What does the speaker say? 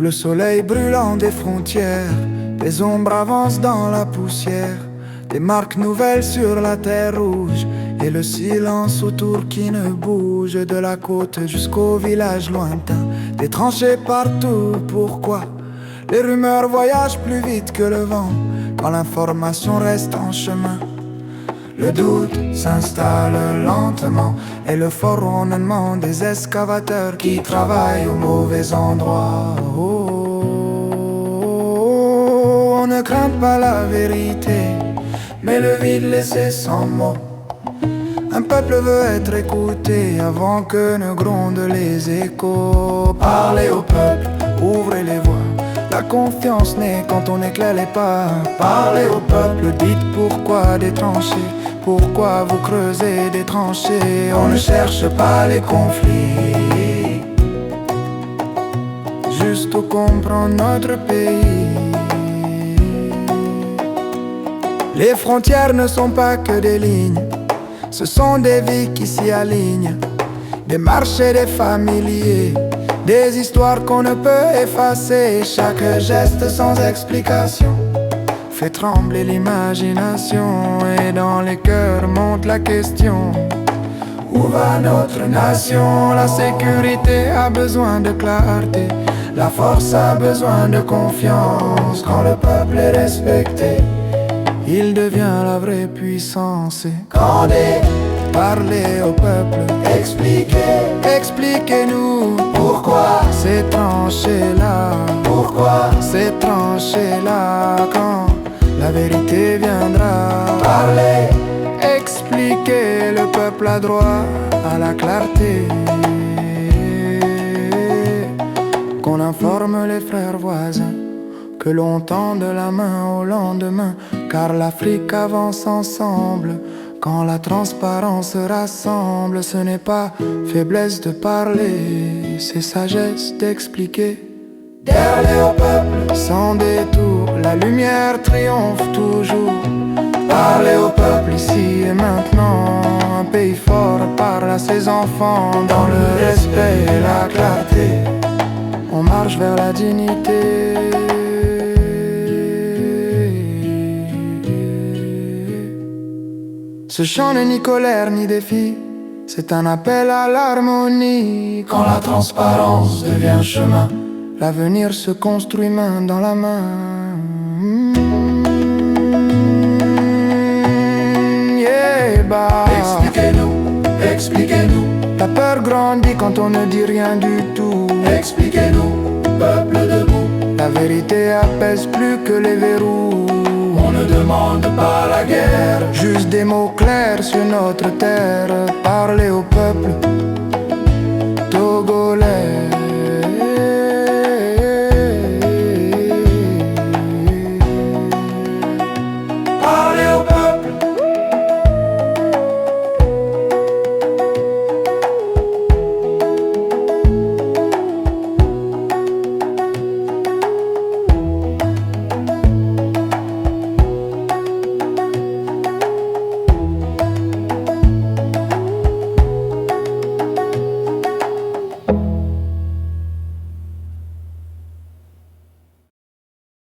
Sous le soleil brûlant des frontières, des ombres avancent dans la poussière, des marques nouvelles sur la terre rouge, et le silence autour qui ne bouge. De la côte jusqu'au village lointain, des tranchées partout. Pourquoi les rumeurs voyagent plus vite que le vent quand l'information reste en chemin? Le doute s'installe lentement, et le fort ronronnement des excavateurs qui travaillent au mauvais endroit. On ne craint pas la vérité, mais le vide laissé sans mots. Un peuple veut être écouté avant que ne grondent les échos. Parlez au peuple, ouvrez les voies. La confiance naît quand on éclaire les pas. Parlez au peuple, dites pourquoi des tranchées. Pourquoi vous creusez des tranchées? On ne cherche pas les conflits, juste au comprendre notre pays. Les frontières ne sont pas que des lignes, ce sont des vies qui s'y alignent, des marchés, des familiers, des histoires qu'on ne peut effacer. Chaque geste sans explication fait trembler l'imagination, et dans les cœurs monte la question: où va notre nation? La sécurité a besoin de clarté, la force a besoin de confiance. Quand le peuple est respecté, il devient la vraie puissance. Condé, parlez au peuple, expliquez-nous pourquoi ces tranchées-là, pourquoi ces tranchées-là. Quand la vérité viendra, parlez, expliquez, le peuple a droit à la clarté. Qu'on informe les frères voisins, que l'on tende la main au lendemain, car l'Afrique avance ensemble. Quand la transparence rassemble, ce n'est pas faiblesse de parler, c'est sagesse d'expliquer. Parlez au peuple sans détour, la lumière triomphe toujours. Parlez au peuple ici et maintenant, un pays fort parle à ses enfants dans le respect et la clarté. On marche vers la dignité. Ce chant n'est ni colère ni défi, c'est un appel à l'harmonie. Quand la transparence devient chemin, l'avenir se construit main dans la main. Yeah, bah. Expliquez-nous. La peur grandit quand on ne dit rien du tout. Expliquez-nous, peuple debout. La vérité apaise plus que les verrous. On ne demande pas la guerre, juste des mots clairs sur notre terre. Parlez au peuple,